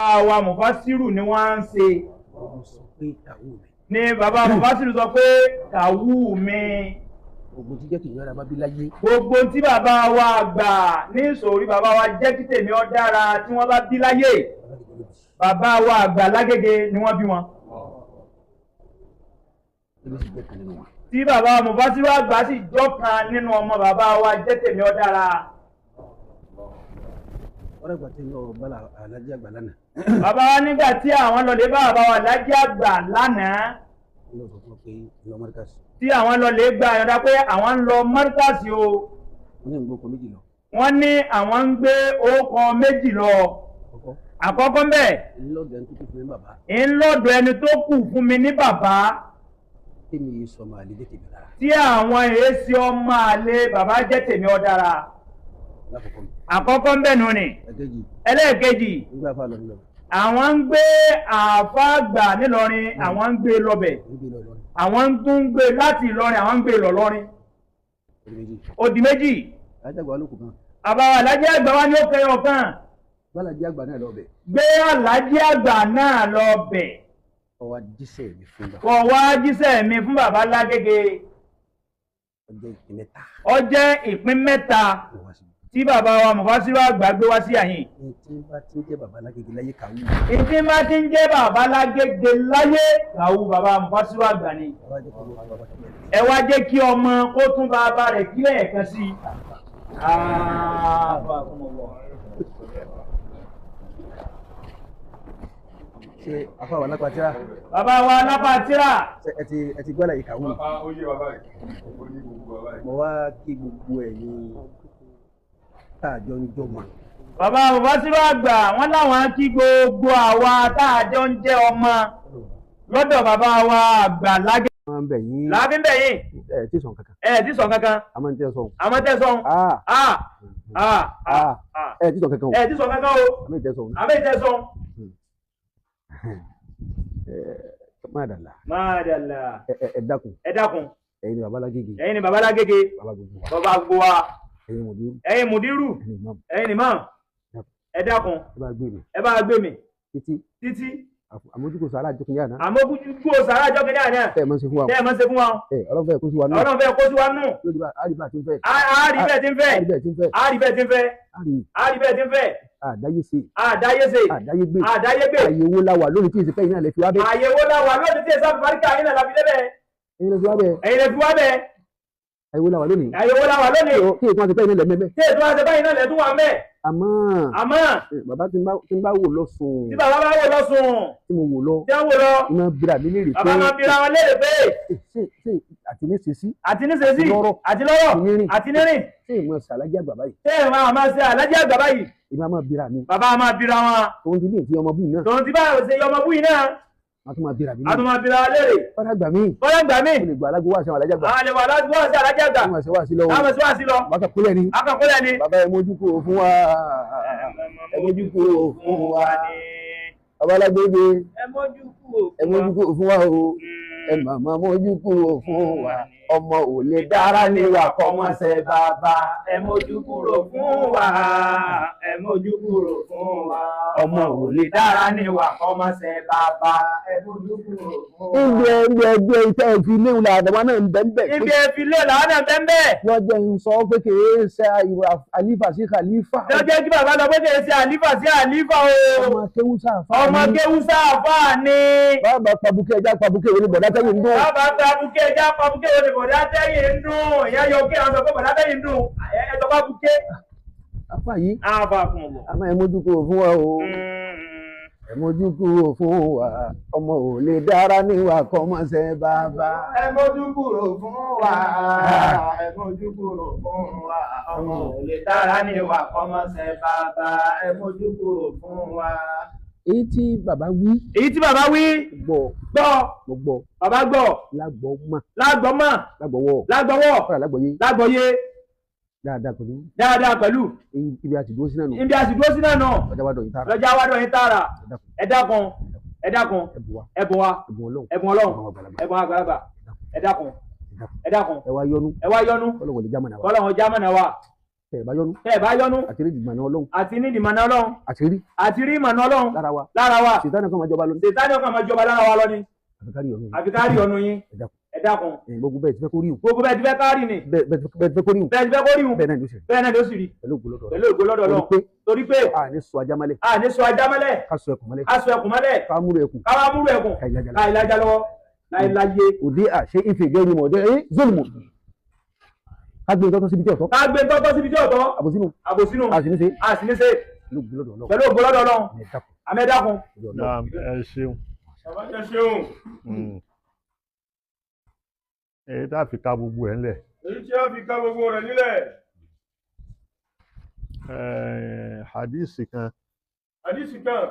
àwa Mufasiru ni wọ́n ń ṣe. Ní bàbá Mufasiru sọ pé kàwú mi. Gbogbo tí jẹ́ kí ìyára bá bí láyé. Gbogbo tí bàbá wa gbà ní ìsòrí bàbá wa jẹ́ kí tèmi ó dára tí wọ́n bá bí láyé. Bàbá wa àgbà Lágége ni wọ́n bí wọn. Tí bàbá Mufasiru àgbà sì jọ́kan nínú ọmọ bàbá wa jẹ́ tèmi ó dára. Ọ̀rẹ́ ìgbà tí lọ bá Alájí àgbà lánàá. Bàbá wa nígbà tí àwọn lọ lè bá bàbá wa Alájí àgbà lánàá. Lọ sọ fún ọ pé lọ Markaz. Tí àwọn lọ lè gba àyọ̀dá pé àwọn ń lọ Markaz o. Wọ́n ní ìgbókò méjì lọ. Wọ́n ní àwọn ń gbé orúkọ méjì lọ. Àkọ́kọ́ mbẹ̀. Ńlọ́dọ̀ ẹni tó kù fún mi bàbá. Ńlọ́dọ̀ ẹni tó kù fún mi ní bàbá. Tèmi yìí sọ máa lè dé tèmi dára. Tí àwọn èsì ọmọ àlè bàbá jẹ́ tèmi ó dára. Àkọ́kọ́ mbẹ̀ nù ni. Ẹlẹ́ẹ̀kejì. Nígbà fà lọ nílọ. Àwọn ń gbé àfáàgbà nílọrin, àwọn ń gbé lọ́bẹ̀. Àwọn ń tún gbé láti Ìlọrin, àwọn ń gbé lọ lọ́rin. Ó di méjì. Alájàgbà ló kù kan. Àbáwá Alájí àgbà wa ní ó kẹyọ kan. Bálájí àgbà náà lọ bẹ̀. Gbé Alájí àgbà náà lọ bẹ̀. Ọwá jíṣẹ́ mi fún bàbá. Ọwá jíṣẹ́ mi fún bàbá Lágége. Ọjọ́ ìpín mẹ́ta. Ó jẹ́ ìpín mẹ́ta tí bàbá wa Mufasiru àgbà gbé wá sí àyìn. Ìtí bá ti ń jẹ́ bàbá Lágége láyé kàwú. Ìtí bá ti ń jẹ́ bàbá Lágége láyé kàwú bàbá Mufasiru àgbà ni. Ẹ wá jẹ́ kí ọmọ kó tún bàbá rẹ̀ kílẹ̀ ẹ̀kan sí i. Ṣé afáwà lápá tíra? Bàbá wa lápá tíra. Ẹ ti gbọ́dọ̀ ìkàwú. Mo wá kí gbogbo ẹ̀yin táàjọ ń jọmọ. Bàbá Mufasiru àgbà wọ́n láwọn kí gbogbo àwa táàjọ ń jẹ́ ọmọ lọ́dọ̀ bàbá wa àgbà Lágége. Wọ́n bẹ̀ yín. Láàbí ń bẹ̀ yín. Ẹ ti sọ kankan. Ẹ ti sọ kankan. Àmọ́ tẹ́ sọ. Àmọ́ tẹ́ sọ. Ẹ ti sọ kankan o. Ẹ ti sọ kankan o. Àmọ́ tẹ́ sọ. Àmọ́ tẹ́ sọ. Máàdàlá. Máàdàlá. Ẹ dákun. Ẹ dákun. Ẹ̀yin ni bàbá Lágége. Ẹ̀yin ni bàbá Lágége. Bàbá gbogbo wa. Bàbá gbogbo wa. Ẹ̀yin mùdírù. Ẹ̀yin mùdírù. Ẹ̀yin imam. Ẹ dákun. Ẹ bá gbé mi. Ẹ bá gbé mi. Títí. Àmójúkò sàárà jókòó yá náà. Àmójúkò sàárà jókòó yá náà. Tẹ́ ẹ mọ́ ṣe fún wa. Tẹ́ ẹ mọ́ ṣe fún wa. Ọlọ́run fẹ́ kó sí wa nù. Ọlọ́run fẹ́ kó sí wa nù. Àrí bẹ́ẹ̀ tí ń fẹ́. Àrí bẹ́ẹ̀ tí ń fẹ́. Àrí bẹ́ẹ̀ tí ń fẹ́. Àrí bẹ́ẹ̀ tí ń fẹ́. Àrí bẹ́ẹ̀ tí ń fẹ́. Àdáyé ṣe. Àdáyé ṣe. Àdáyé gbé. Àdáyé gbé. Àyèwò la wà lónìí tí ìsìnkú yìí náà lè fi wá bẹ́ẹ̀. Àyèwò la wà lónìí tí ìsìnkú baríkà yìí náà la fi débẹ̀. Ẹ̀yin lè fi wá bẹ́ẹ̀. Ẹ̀yin lè fi wá bẹ́ẹ̀. Àyèwò la wà lónìí. Àyèwò la wà lónìí. Tí èkó àti pẹ́yìn náà lẹ̀ mẹ́mẹ́. Tí èkó àti pẹ́yìn náà lẹ̀ tún wà mẹ́. Àmọ́ bàbá tí ń bá wò lọ sùn. Tí bàbá bá wò lọ sùn. Tí mo wò lọ. Tí wọ́n wò lọ. Iná bira mi léèrè pé. Bàbá máa bira wọn léèrè pé. Ṣé àti ní sèṣí. Àti ní sèṣí. Àti lọ́rọ̀. Àti nírìn. Ṣé ìmọ̀ ṣàlájì àgbà báyìí. Ṣé ìmọ̀ máa ṣe àlájì àgbà báyìí. Ìmọ̀ máa bira mi. Bàbá máa bira wọn. Tòun ti bí ìtì ọmọ búyì náà. Tòun ti bá ṣe ọmọ búyì náà. A tún máa bira mi. A tún máa bira léèrè. Bọ́lá gbà mí. Bọ́lá gbà mí. Mo lè gbà alágbó wá sí àwọn alájà gbà. A lè wà alágbó wá sí alájà gbà. Àwọn àṣẹ wá sí lọ́wọ́. Àwọn àṣẹ wá sí lọ. Bàbá kúlẹ̀ ni. Bàbá kúlẹ̀ ni. Bàbá ẹ mójú kúrò fún wa. Ẹ mójú kúrò fún wa. Bàbá Lágége. Ẹ mójú kúrò. Ẹ mójú kúrò fún wa o. Ẹ màmá mójú kúrò fún wa. Ọmọ ò lè dára níwà kọ́mọṣẹ́ bàbá. Ẹ mójú kúrò fún wa. Ẹ mójú kúrò fún wa. Ọmọ ò lè dára níwà kọ́mọṣẹ́ bàbá. Ẹ mójú kúrò fún wa. Ìgbẹ́ ìtẹ́ ìfi léwu la àdàmọ́ náà ń bẹ́ńbẹ́. Ibi ẹ̀fì lé làwọn náà bẹ́ńbẹ́. Wọ́n jẹ́ ń sọ pé kì í ṣe àlífà sí kàlífà. Lọ́jọ́ kí bàbá lọ pé kì í ṣe àlífà sí àlífà o. Ọmọ kéwúsà fà ní. Ọmọ kéwúsà fà ní. Bàbá pàbùkẹ́ ẹja pàbùkẹ́ wo ni bọ̀dá tẹ́yìn ń dún. Bàbá pàbùkẹ́ ẹja pàbùkẹ́ wo ni bọ̀dá tẹ́yìn ń dún. Ìyá yọ kí àwọn sọ pé bọ̀dá tẹ́yìn ń dún. Ẹ̀jọ̀ pàbùkẹ́. Àfà yìí. Àfà fún ọ. Àmọ́ ẹ mójú kúrò fún wa o. Ẹ mójú kúrò fún wa. Ọmọ ò lè dára níwà kọ́mọṣẹ́ bàbá. Ẹ mójú kúrò fún wa. Ẹ mójú kúrò fún wa. Ọmọ ò lè dára níwà kọ́mọṣẹ́ bàbá. Ẹ mójú kúrò fún wa. Èyí tí bàbá wí. Èyí tí bàbá wí. Gbọ́. Gbọ́. Mo gbọ́. Bàbá gbọ́. Lágbọ́ mọ̀. Lágbọ́ mọ̀. Lágbọ́wọ́. Lágbọ́wọ́. Ọ̀rọ̀ lágbọ́yé. Lágbọ́yé. Dáadáa pẹ̀lú. Dáadáa pẹ̀lú. Ibi àti dúró sí náà nù. Ibi àti dúró sí náà nù. Lọ́jà wá dọ̀yìn tààrà. Lọ́jà wá dọ̀yìn tààrà. Ẹ dákun. Ẹ dákun. Ẹ̀bùn wa. Ẹ̀bùn wa. Ẹ̀bùn Ọlọ́run. Ẹ̀bùn Ọlọ́run. Ẹ̀bùn àgbàlagbà. Ẹ dákun. Ẹ dákun. Ẹ wá yọnu. Ẹ wá yọnu. Ọlọ́run lè jámọ̀ náà wá. Ọlọ́run jámọ̀ náà wá. ẹ bá yọnu àti rí ìdìmọ̀ náà ọlọ́run àti ní ìdìmọ̀ náà ọlọ́run àti rí ìmọ̀ náà ọlọ́run lára wa sètánì kan máa jọba lónìí lára wa lọ ni àfikárì ọ̀nù yín ẹ dákun gbogbo bẹ́ẹ̀ ti fẹ́ kó rí gbogbo bẹ́ẹ̀ ti fẹ́ kárì ni bẹ́ẹ̀ ti fẹ́ kó rí bẹ́ẹ̀ náà ló sì rí pẹ̀lú ògbólọ́dọ̀ ọlọ́run torí pé a ní sọ ajá mọ́lẹ̀ ká sọ ẹkùn mọ́lẹ̀ ká múrò ẹkùn láìlájà lọ́wọ́ láìláyé òde àṣẹ ìfẹ́ gẹ́rù mọ̀ ọ̀dẹ́ zolmo kágbé tọ́tọ́ síbi tí ọ̀tọ́ àbòsínú àsìníṣe pẹ̀lú ògbólọ́dọ̀ ọlọ́run amẹ́dàkùn. ẹ ṣeun. èyí tá a fi ka gbogbo ẹ̀ ńlẹ̀. hadisi kan